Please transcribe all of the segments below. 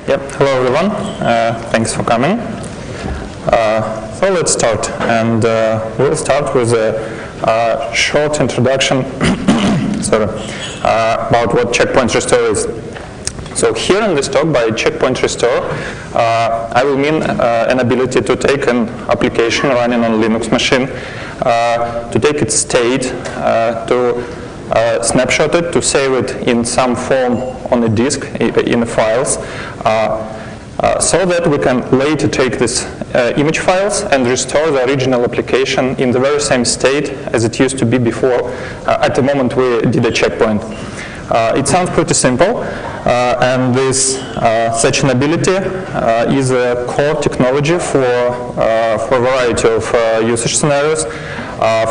Yep, hello everyone. Thanks for coming. So let's start, and we'll start with a short introduction about what checkpoint restore is. So here in this talk by checkpoint restore, I will mean an ability to take an application running on a Linux machine, to take its state, to snapshot it, to save it in some form on a disk, in the files, so that we can later take these image files and restore the original application in the very same state as it used to be before, at the moment we did a checkpoint. It sounds pretty simple, and this such an ability is a core technology for a variety of usage scenarios.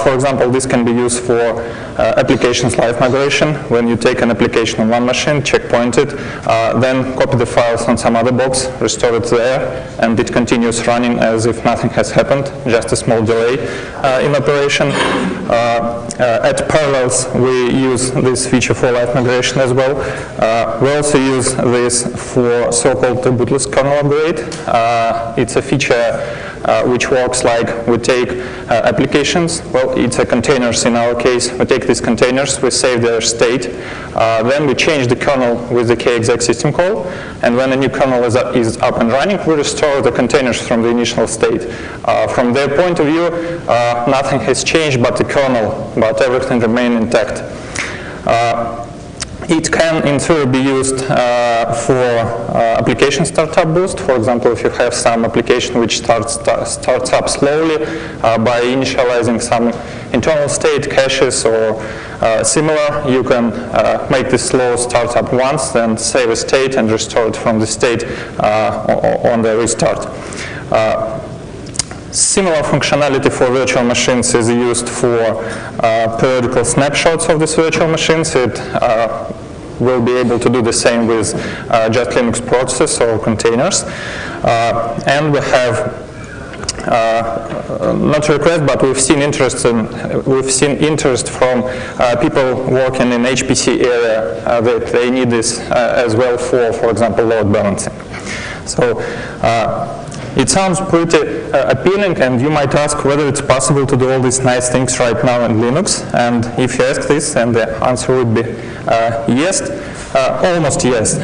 For example, this can be used for applications live migration, when you take an application on one machine, checkpoint it, then copy the files on some other box, restore it there, and it continues running as if nothing has happened, just a small delay in operation. At Parallels, we use this feature for live migration as well. We also use this for so-called bootless kernel upgrade. It's a feature which works like we take applications, well, it's a containers in our case. We take these containers, we save their state, then we change the kernel with the kexec system call, and when a new kernel is up and running, we restore the containers from the initial state. From their point of view, nothing has changed but the kernel, but everything remains intact. It can, in theory, be used for application startup boost. For example, if you have some application which starts up slowly by initializing some internal state, caches, or similar, you can make this slow startup once, then save a state and restore it from the state on the restart. Similar functionality for virtual machines is used for periodical snapshots of these virtual machines. It will be able to do the same with just Linux processes or containers. And we have not request, but we've seen interest from people working in HPC area that they need this as well for example, load balancing. So. It sounds pretty appealing, and you might ask whether it's possible to do all these nice things right now in Linux. And if you ask this, then the answer would be yes, almost yes.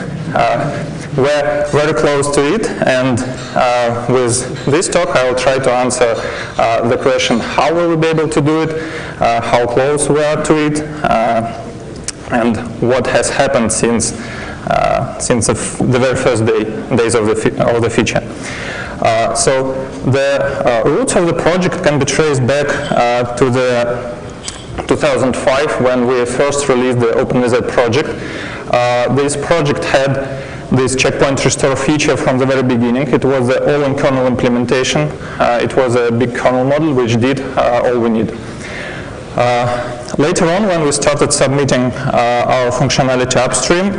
We're very close to it, and with this talk I will try to answer the question, how will we be able to do it, how close we are to it, and what has happened since the very first days of the feature. So the roots of the project can be traced back to the 2005 when we first released the OpenVZ project. This project had this checkpoint restore feature from the very beginning. It was the all-in-kernel implementation. It was a big kernel model which did all we need. Later on, when we started submitting our functionality upstream,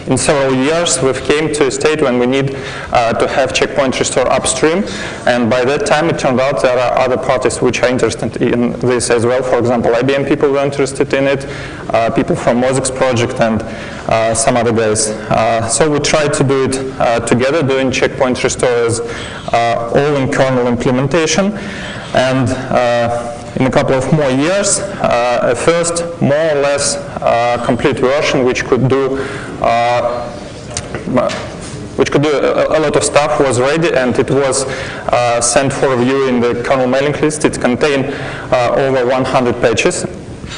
in several years, we've came to a state when we need to have checkpoint restore upstream, and by that time it turned out there are other parties which are interested in this as well. For example, IBM people were interested in it, people from Mosix's project, and some other guys. So we tried to do it together, doing checkpoint restore as all-in-kernel implementation, and in a couple of more years, a first more or less complete version which could do a lot of stuff was ready, and it was sent for review in the kernel mailing list. It contained over 100 patches,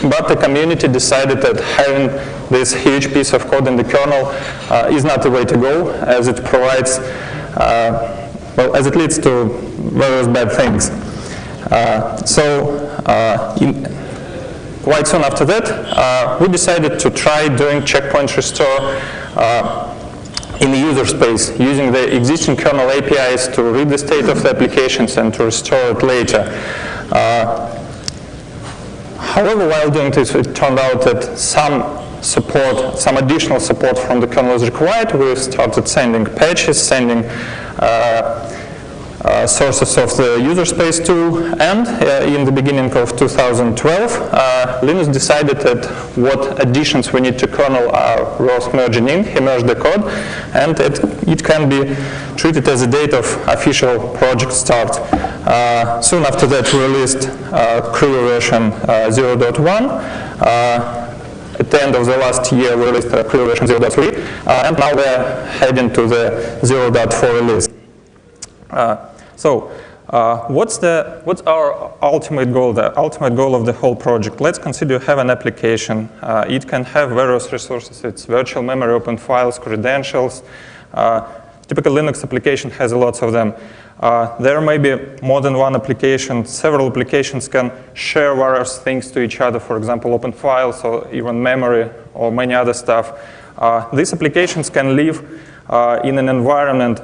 but the community decided that having this huge piece of code in the kernel is not the way to go, as it provides, well, as it leads to various bad things. Quite soon after that, we decided to try doing checkpoint restore in the user space, using the existing kernel APIs to read the state of the applications and to restore it later. However, while doing this, it turned out that some additional support from the kernel is required. We started sending patches, sending sources of the user space tool, and in the beginning of 2012, Linus decided that what additions we need to kernel are worth merging in. He merged the code, and it can be treated as a date of official project start. Soon after that, we released Crew version 0.1. At the end of the last year, we released Crew version 0.3, and now we're heading to the 0.4 release. What's our ultimate goal? The ultimate goal of the whole project. Let's consider you have an application. It can have various resources. It's virtual memory, open files, credentials. Typical Linux application has lots of them. There may be more than one application. Several applications can share various things to each other, for example, open files or even memory or many other stuff. These applications can live in an environment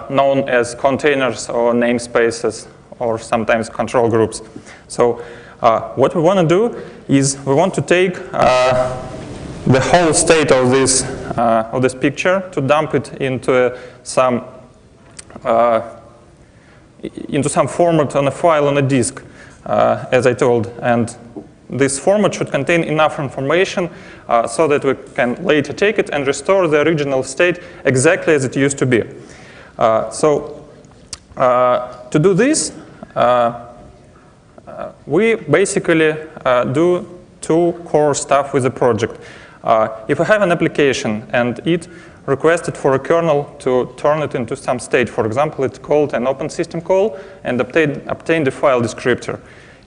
known as containers or namespaces or sometimes control groups. So what we want to do is we want to take the whole state of this picture to dump it into some format on a file on a disk, as I told. And this format should contain enough information so that we can later take it and restore the original state exactly as it used to be. To do this, we basically do two core stuff with the project. If we have an application and it requested for a kernel to turn it into some state, for example, it's called an open system call and obtain the file descriptor.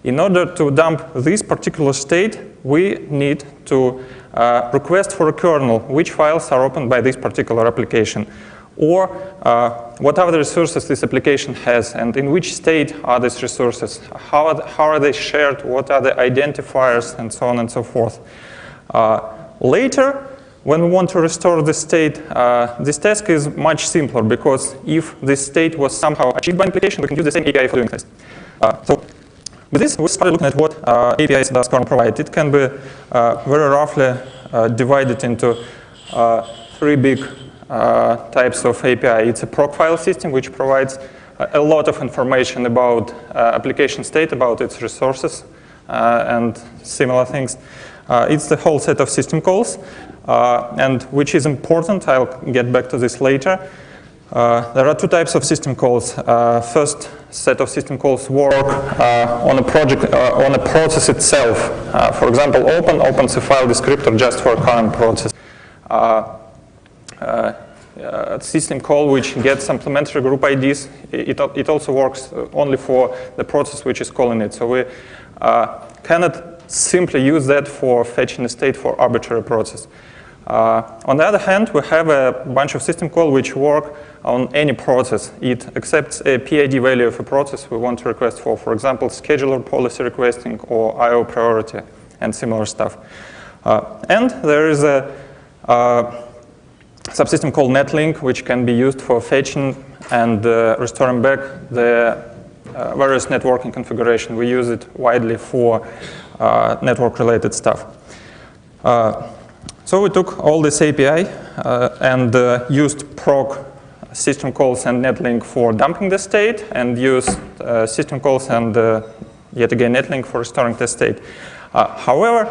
In order to dump this particular state, we need to request for a kernel which files are opened by this particular application, or what other resources this application has, and in which state are these resources, how are they shared, what are the identifiers, and so on and so forth. Later, when we want to restore the state, this task is much simpler, because if this state was somehow achieved by an application, we can use the same API for doing this. With this, we started looking at what APIs does kernel provide. It can be very roughly divided into three big types of API. It's a proc file system, which provides a lot of information about application state, about its resources, and similar things. It's the whole set of system calls, and which is important. I'll get back to this later. There are two types of system calls. First set of system calls work on a project, on a process itself. For example, opens a file descriptor just for a current process. System call which gets supplementary group IDs. It also works only for the process which is calling it. So we cannot simply use that for fetching a state for arbitrary process. On the other hand, we have a bunch of system calls which work on any process. It accepts a PID value of a process we want to request for example, scheduler policy requesting or IO priority and similar stuff. And there is a subsystem called netlink, which can be used for fetching and restoring back the various networking configuration. We use it widely for network-related stuff. So we took all this API and used proc system calls and netlink for dumping the state, and used system calls and yet again netlink for restoring the state. However,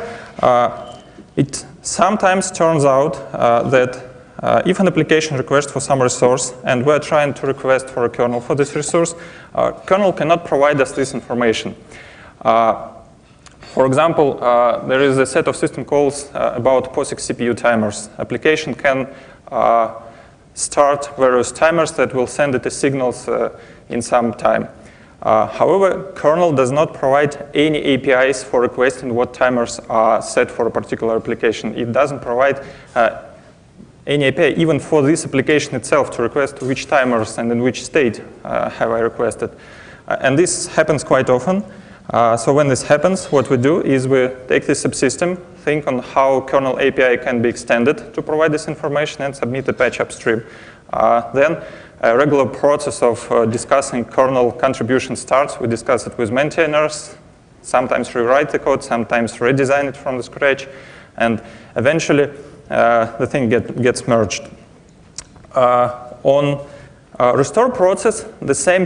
it sometimes turns out that if an application requests for some resource and we're trying to request for a kernel for this resource, kernel cannot provide us this information. For example, there is a set of system calls about POSIX CPU timers. Application can start various timers that will send it the signals in some time. However, kernel does not provide any APIs for requesting what timers are set for a particular application. It doesn't provide any API even for this application itself to request which timers and in which state have I requested. And this happens quite often. So when this happens, what we do is we take this subsystem, think on how kernel API can be extended to provide this information, and submit a patch upstream. Then a regular process of discussing kernel contribution starts. We discuss it with maintainers, sometimes rewrite the code, sometimes redesign it from the scratch, and eventually the thing gets merged. On Restore process, the same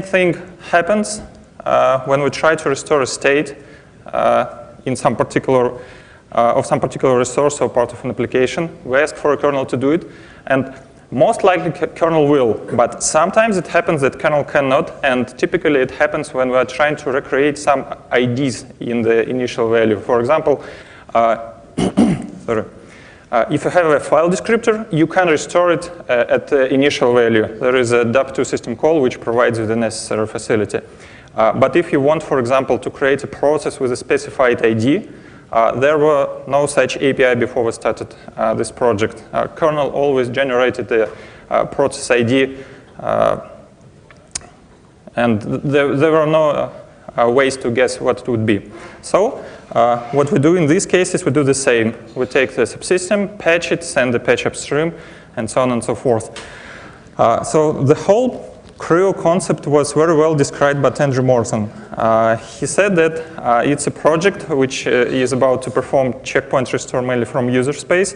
thing happens when we try to restore a state in some particular of some particular resource or part of an application. We ask for a kernel to do it, and most likely kernel will, but sometimes it happens that kernel cannot, and typically it happens when we are trying to recreate some IDs in the initial value. For example, if you have a file descriptor, you can restore it at the initial value. There is a DAP2 system call which provides you the necessary facility. But if you want, for example, to create a process with a specified ID, there were no such API before we started this project. Kernel always generated the process ID, and there were no ways to guess what it would be. So what we do in these cases, we do the same. We take the subsystem, patch it, send the patch upstream, and so on and so forth. So the whole CREO concept was very well described by Andrew Morton. He said that it's a project which is about to perform checkpoint restore mainly from user space,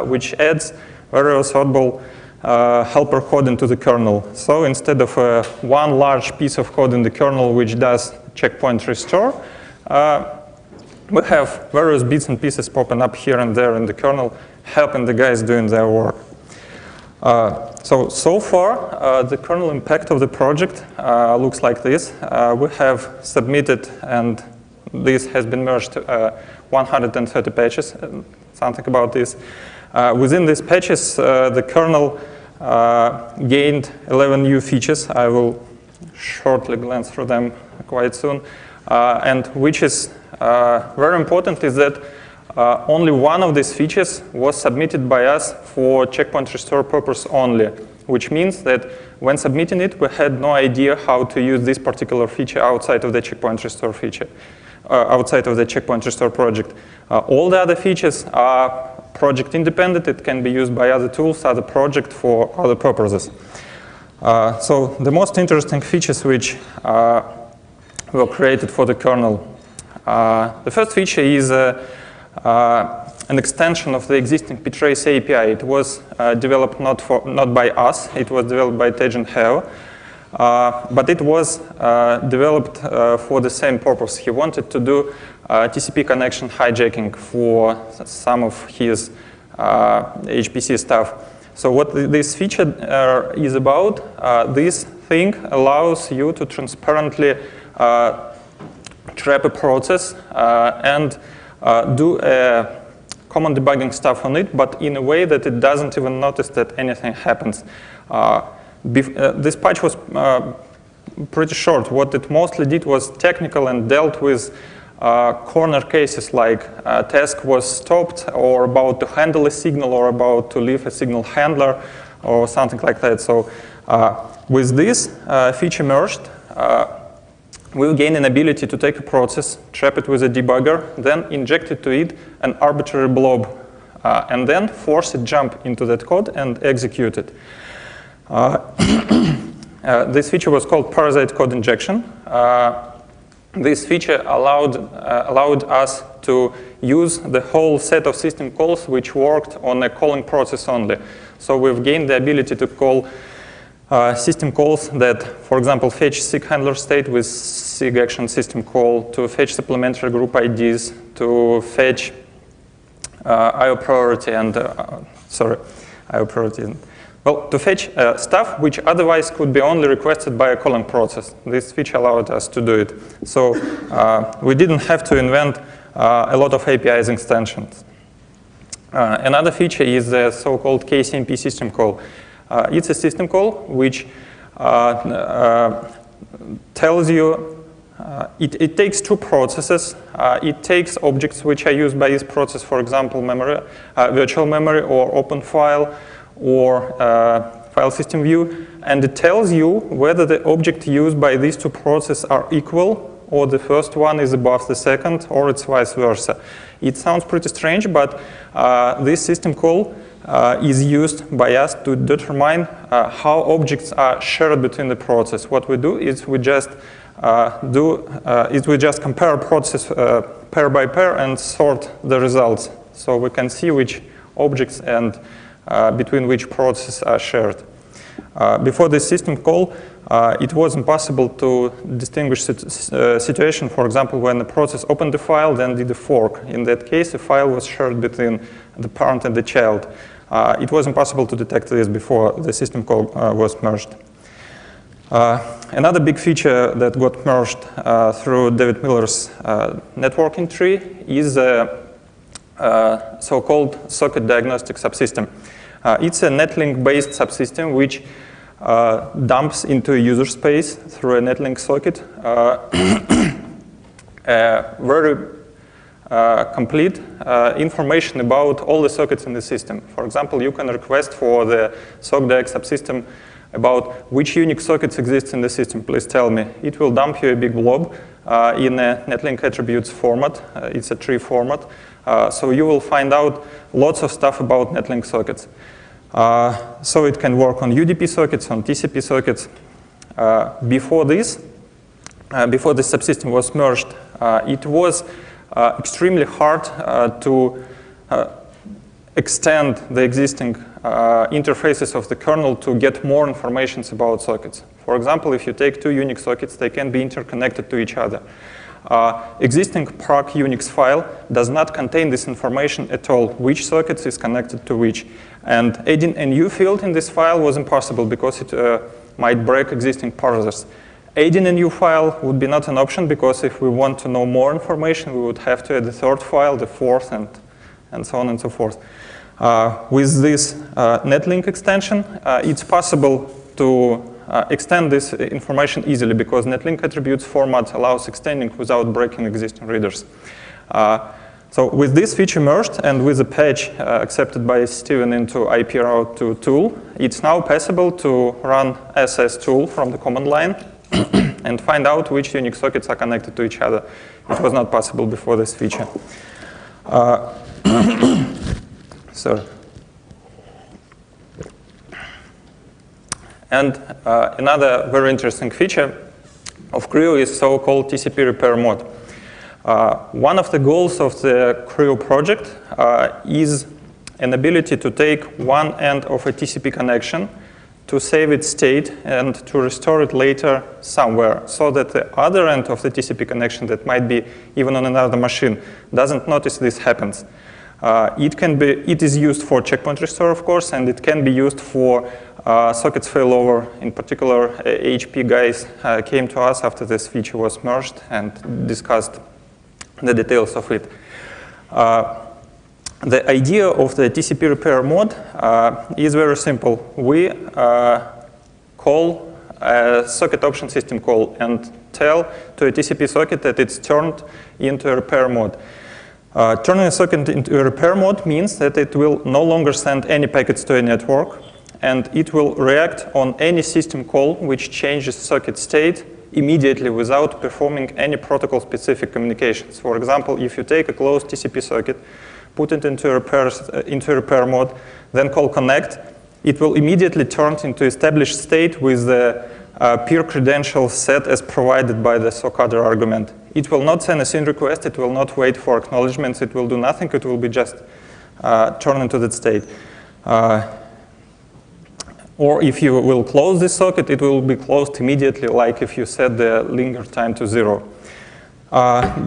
which adds very reusable helper code into the kernel. So instead of one large piece of code in the kernel which does checkpoint restore, we have various bits and pieces popping up here and there in the kernel, helping the guys doing their work. So far, the kernel impact of the project looks like this. We have submitted, and this has been merged, 130 patches, something about this. Within these patches, the kernel gained 11 new features. I will shortly glance through them quite soon. And which is very important is that only one of these features was submitted by us for checkpoint restore purpose only, which means that when submitting it, we had no idea how to use this particular feature outside of the checkpoint restore feature, outside of the checkpoint restore project. All the other features are project independent. It can be used by other tools, other projects for other purposes. So the most interesting features which were created for the kernel. The first feature is an extension of the existing ptrace API. It was developed not by us. It was developed by Tejan Heo. But it was developed for the same purpose. He wanted to do TCP connection hijacking for some of his HPC stuff. So what this feature is about, this thing allows you to transparently trap a process and do common debugging stuff on it, but in a way that it doesn't even notice that anything happens. This patch was pretty short. What it mostly did was technical and dealt with corner cases like a task was stopped or about to handle a signal or about to leave a signal handler or something like that. So with this feature merged, we'll gain an ability to take a process, trap it with a debugger, then inject it to it an arbitrary blob, and then force it jump into that code and execute it. This feature was called parasite code injection. This feature allowed us to use the whole set of system calls which worked on a calling process only. So we've gained the ability to call system calls that, for example, fetch SIG handler state with SIG action system call, to fetch supplementary group IDs, to fetch IO priority and, IO priority. Well, to fetch stuff which otherwise could be only requested by a calling process. This feature allowed us to do it. So we didn't have to invent a lot of APIs extensions. Another feature is the so-called KCMP system call. It's a system call which tells you, it takes two processes. It takes objects which are used by this process, for example, memory, virtual memory or open file or file system view, and it tells you whether the object used by these two processes are equal or the first one is above the second, or it's vice versa. It sounds pretty strange, but this system call is used by us to determine how objects are shared between the process. What we do is we just compare process pair by pair and sort the results, so we can see which objects and between which processes are shared. Before this system call, it was impossible to distinguish situation, for example, when the process opened the file, then did a fork. In that case, the file was shared between the parent and the child. It was impossible to detect this before the system call was merged. Another big feature that got merged through David Miller's networking tree is a so-called socket diagnostic subsystem. It's a netlink-based subsystem which dumps into a user space through a netlink socket very complete information about all the sockets in the system. For example, you can request for the SOCDIAG subsystem about which Unix sockets exist in the system. Please tell me. It will dump you a big blob in a netlink attributes format. It's a tree format. So you will find out lots of stuff about netlink sockets. So it can work on UDP sockets, on TCP sockets. Before this subsystem was merged, it was extremely hard to extend the existing interfaces of the kernel to get more information about sockets. For example, if you take two Unix sockets, they can be interconnected to each other. Existing proc Unix file does not contain this information at all, which sockets is connected to which. And adding a new field in this file was impossible because it might break existing parsers. Adding a new file would be not an option because if we want to know more information, we would have to add the third file, the fourth, and so on and so forth. With this netlink extension, it's possible to extend this information easily because netlink attributes format allows extending without breaking existing readers. So with this feature merged and with a patch accepted by Steven into IP route to tool, it's now possible to run SS tool from the command line and find out which Unix sockets are connected to each other. It was not possible before this feature. Sorry. And another very interesting feature of Creo is so-called TCP repair mode. One of the goals of the Creo project is an ability to take one end of a TCP connection to save its state and to restore it later somewhere so that the other end of the TCP connection that might be even on another machine doesn't notice this happens. It is used for checkpoint restore, of course, and it can be used for sockets failover. In particular, HP guys came to us after this feature was merged and discussed the details of it. The idea of the TCP repair mode is very simple. We call a socket option system call and tell to a TCP socket that it's turned into a repair mode. Turning a socket into a repair mode means that it will no longer send any packets to a network, and it will react on any system call which changes socket state immediately without performing any protocol-specific communications. For example, if you take a closed TCP socket, put it into repair mode, then call connect, it will immediately turn into established state with the peer credentials set as provided by the sockadder argument. It will not send a SYN request, it will not wait for acknowledgements, it will do nothing, it will be just turn into that state. Or if you will close this socket, it will be closed immediately, like if you set the linger time to 0.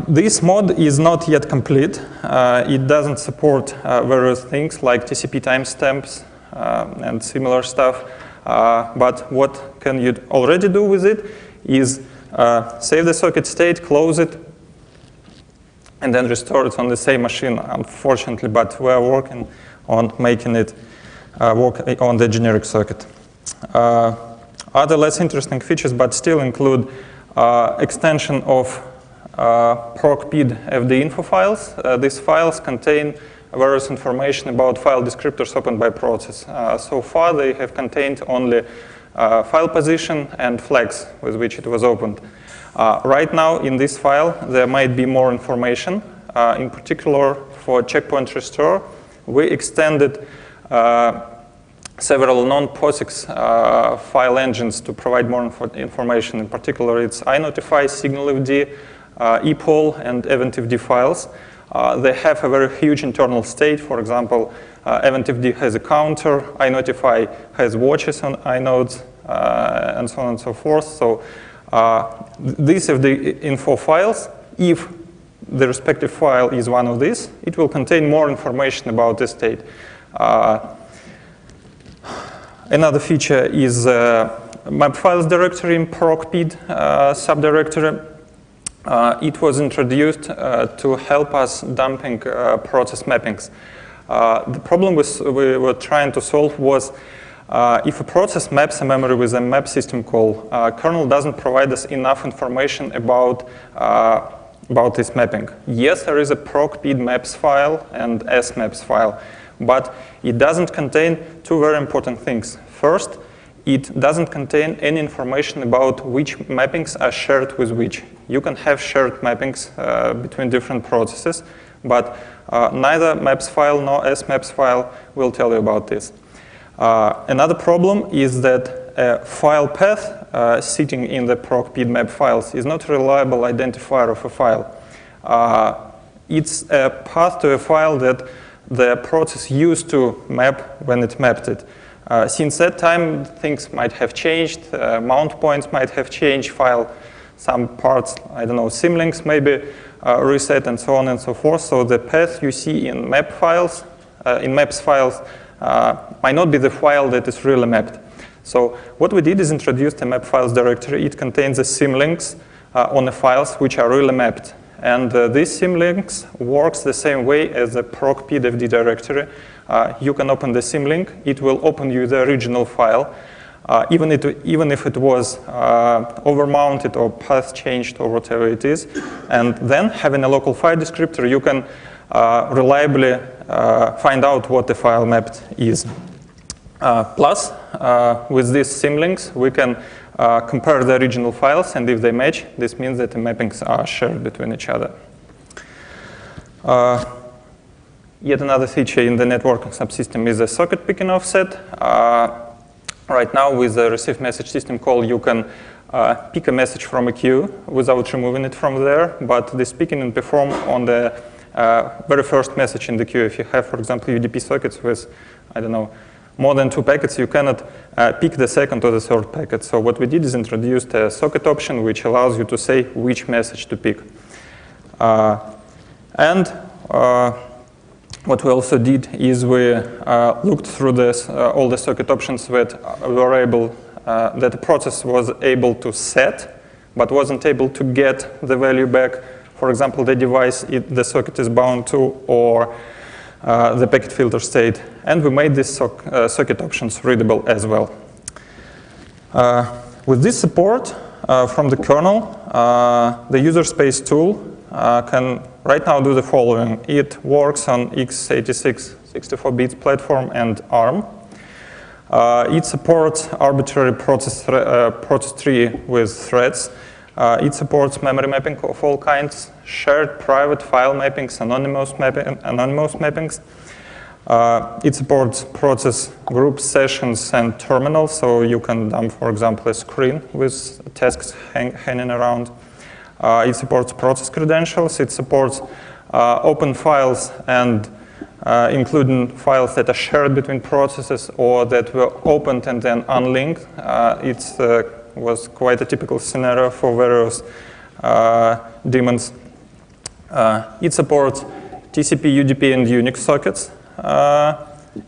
This mode is not yet complete. It doesn't support various things like TCP timestamps and similar stuff. But what can you already do with it is save the socket state, close it, and then restore it on the same machine, unfortunately, but we're working on making it work on the generic socket. Other less interesting features, but still include extension of proc-pid FD info files. These files contain various information about file descriptors opened by process. So far, they have contained only file position and flags with which it was opened. Right now, in this file, there might be more information. In particular, for checkpoint restore, we extended several non-POSIX file engines to provide more information. In particular, it's iNotify, SignalFD, ePOL, and EventFD files. They have a very huge internal state. For example, eventfd has a counter, iNotify has watches on inodes, and so on and so forth. So these are the info files. If the respective file is one of these, it will contain more information about the state. Another feature is map files directory in procpid subdirectory. It was introduced to help us dumping process mappings. The problem we were trying to solve was if a process maps a memory with a map system call, kernel doesn't provide us enough information about this mapping. Yes, there is a procpid maps file and smaps file, but it doesn't contain two very important things. First, it doesn't contain any information about which mappings are shared with which. You can have shared mappings between different processes, but neither maps file nor smaps file will tell you about this. Another problem is that a file path sitting in the procpid map files is not a reliable identifier of a file. It's a path to a file that the process used to map when it mapped it. Since that time, things might have changed, mount points might have changed, some parts, I don't know, symlinks maybe reset and so on and so forth. So the path you see in map files, in maps files, might not be the file that is really mapped. So what we did is introduce a map files directory. It contains the symlinks on the files which are really mapped. And this symlinks works the same way as the procpid directory. You can open the symlink. It will open you the original file, even if it was overmounted or path changed or whatever it is. And then, having a local file descriptor, you can reliably find out what the file mapped is. Plus, with these symlinks, we can compare the original files, and if they match, this means that the mappings are shared between each other. Yet another feature in the networking subsystem is a socket picking offset. Right now, with the receive message system call, you can pick a message from a queue without removing it from there, but this picking is performed on the very first message in the queue. If you have, for example, UDP sockets with, I don't know, more than 2 packets, you cannot pick the second or the third packet. So what we did is introduced a socket option which allows you to say which message to pick. What we also did is we looked through this, all the socket options that that the process was able to set, but wasn't able to get the value back. For example, the device the socket is bound to, or the packet filter state. And we made these socket options readable as well. With this support from the kernel, the user space tool can right now do the following. It works on x86 64-bit platform and ARM. It supports arbitrary process tree with threads. It supports memory mapping of all kinds, shared private file mappings, anonymous mappings. It supports process groups, sessions, and terminals, so you can dump, for example, a screen with tasks hanging around. It supports process credentials. It supports open files and including files that are shared between processes or that were opened and then unlinked. It was quite a typical scenario for various daemons. It supports TCP, UDP, and Unix sockets.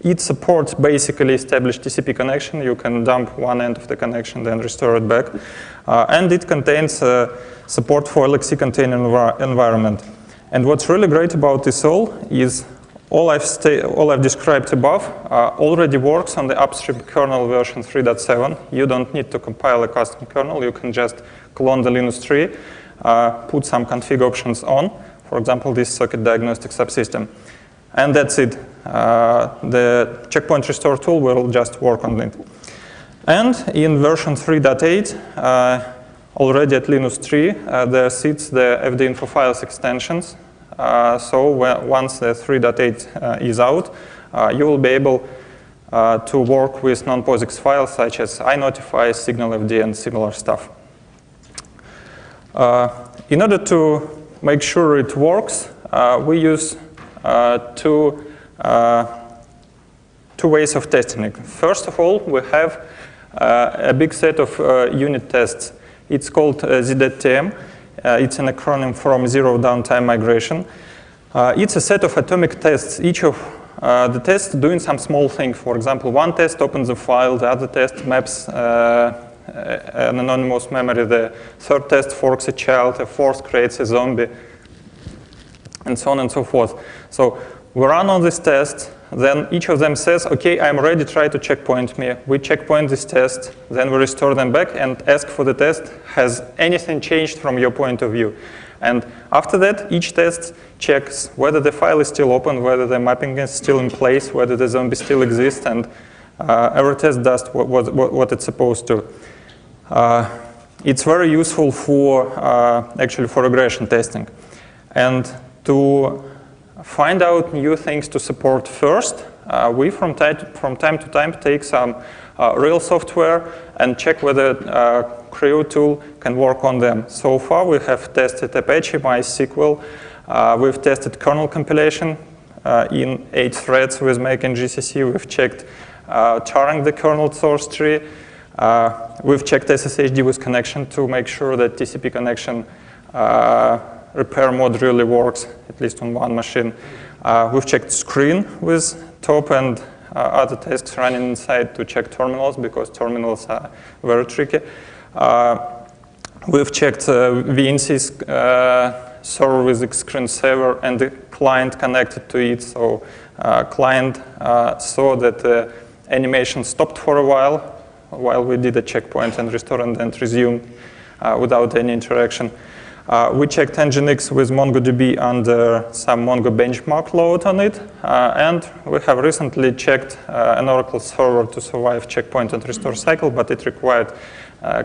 It supports basically established TCP connection. You can dump one end of the connection, then restore it back. And it contains support for LXC container environment. And what's really great about this all is all I've described above already works on the upstream kernel version 3.7. You don't need to compile a custom kernel. You can just clone the Linux tree, put some config options on, for example, this socket diagnostic subsystem. And that's it. The checkpoint restore tool will just work on it. And in version 3.8, already at Linux 3, there sits the FD info files extensions. So once the 3.8 is out, you will be able to work with non-POSIX files such as iNotify, SignalFD, and similar stuff. In order to make sure it works, we use two two ways of testing it. First of all, we have a big set of unit tests. It's called ZDTM. It's an acronym from Zero Downtime Migration. It's a set of atomic tests. Each of the tests doing some small thing. For example, one test opens a file, the other test maps an anonymous memory, the third test forks a child, the fourth creates a zombie, and so on and so forth. So we run all these tests, then each of them says, okay, I'm ready, try to checkpoint me. We checkpoint this test, then we restore them back and ask for the test, has anything changed from your point of view? And after that, each test checks whether the file is still open, whether the mapping is still in place, whether the zombie still exists, and every test does what it's supposed to. It's very useful for actually for regression testing. And to find out new things to support first, we from time to time take some real software and check whether Creo tool can work on them. So far we have tested Apache, MySQL, we've tested kernel compilation in 8 threads with Make and GCC, we've checked charring the kernel source tree, we've checked SSHD with connection to make sure that TCP connection repair mode really works, at least on one machine. We've checked screen with top and other tasks running inside to check terminals, because terminals are very tricky. We've checked VNC's server with the screensaver and the client connected to it. So client saw that the animation stopped for a while we did a checkpoint and restore and then resumed without any interaction. We checked Nginx with MongoDB under some Mongo benchmark load on it, and we have recently checked an Oracle server to survive checkpoint and restore cycle, but it required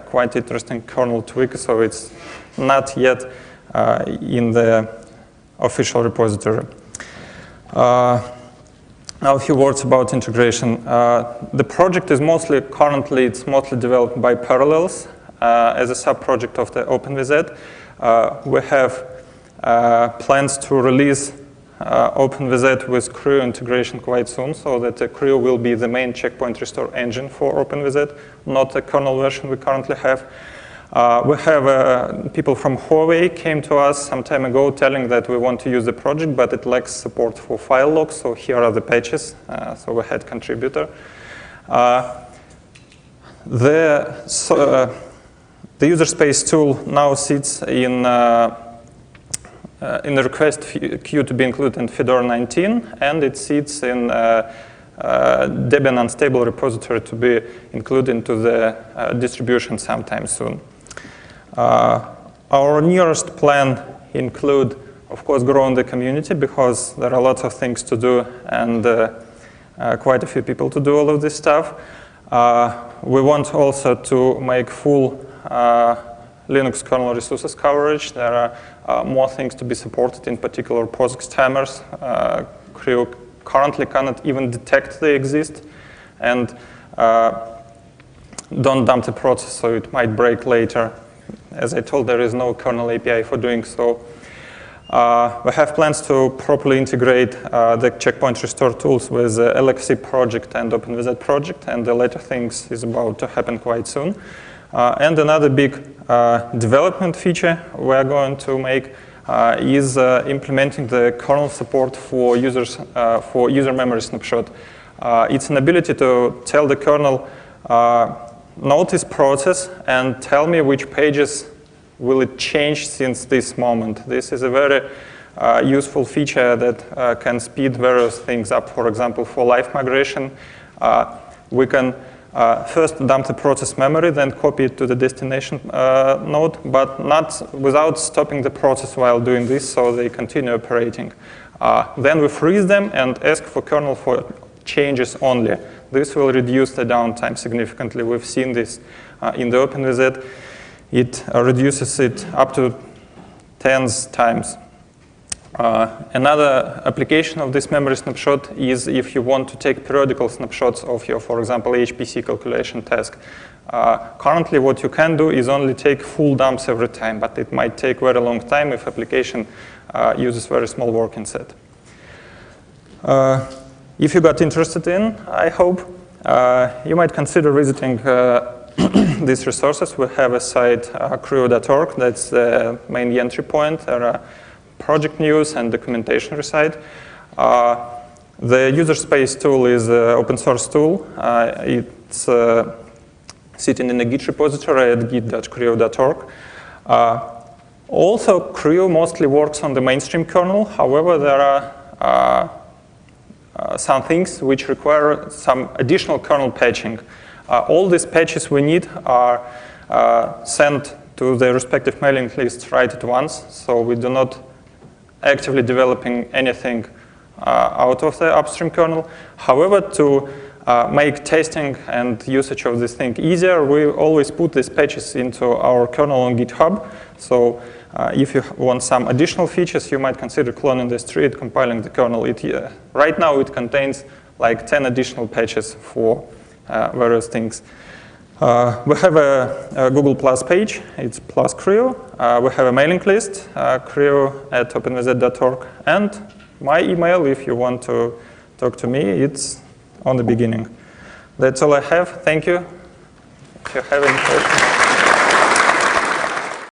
quite interesting kernel tweak, so it's not yet in the official repository. Now a few words about integration. The project is currently developed by Parallels as a sub-project of the OpenVZ. We have plans to release OpenVZ with Creo integration quite soon, so that Creo will be the main checkpoint restore engine for OpenVZ, not the kernel version we currently have. We have people from Huawei came to us some time ago telling that we want to use the project, but it lacks support for file logs, so here are the patches, so we had contributor. The user space tool now sits in the request queue to be included in Fedora 19, and it sits in Debian Unstable repository to be included into the distribution sometime soon. Our nearest plan include, of course, growing the community, because there are lots of things to do and quite a few people to do all of this stuff. We want also to make full Linux kernel resources coverage. There are more things to be supported, in particular POSIX timers. Creo currently cannot even detect they exist, and don't dump the process, so it might break later. As I told, there is no kernel API for doing so. We have plans to properly integrate the checkpoint restore tools with the LXC project and OpenVZ project, and the latter things is about to happen quite soon. And another big development feature we're going to make is implementing the kernel support for users for user memory snapshot. It's an ability to tell the kernel, note this process and tell me which pages will it change since this moment. This is a very useful feature that can speed various things up. For example, for live migration, we can first dump the process memory, then copy it to the destination node, but not without stopping the process while doing this, so they continue operating. Then we freeze them and ask for kernel for changes only. This will reduce the downtime significantly. We've seen this in the OpenVZ. It reduces it up to 10 times. Another application of this memory snapshot is if you want to take periodical snapshots of your, for example, HPC calculation task. Currently, what you can do is only take full dumps every time, but it might take very long time if application uses very small working set. If you got interested in, I hope, you might consider visiting these resources. We have a site, creo.org, that's the main entry point. There are project news and documentation site. The user space tool is an open source tool. It's sitting in a Git repository at git.creo.org. Also, Creo mostly works on the mainstream kernel. However, there are some things which require some additional kernel patching. All these patches we need are sent to the respective mailing lists right at once, so we do not actively developing anything out of the upstream kernel. However, to make testing and usage of this thing easier, we always put these patches into our kernel on GitHub. So if you want some additional features, you might consider cloning this tree and compiling the kernel. Right now, it contains like 10 additional patches for various things. We have a Google Plus page. It's plus Creo. We have a mailing list, creo@openvz.org. And my email, if you want to talk to me, it's on the beginning. That's all I have. Thank you. If you have any questions.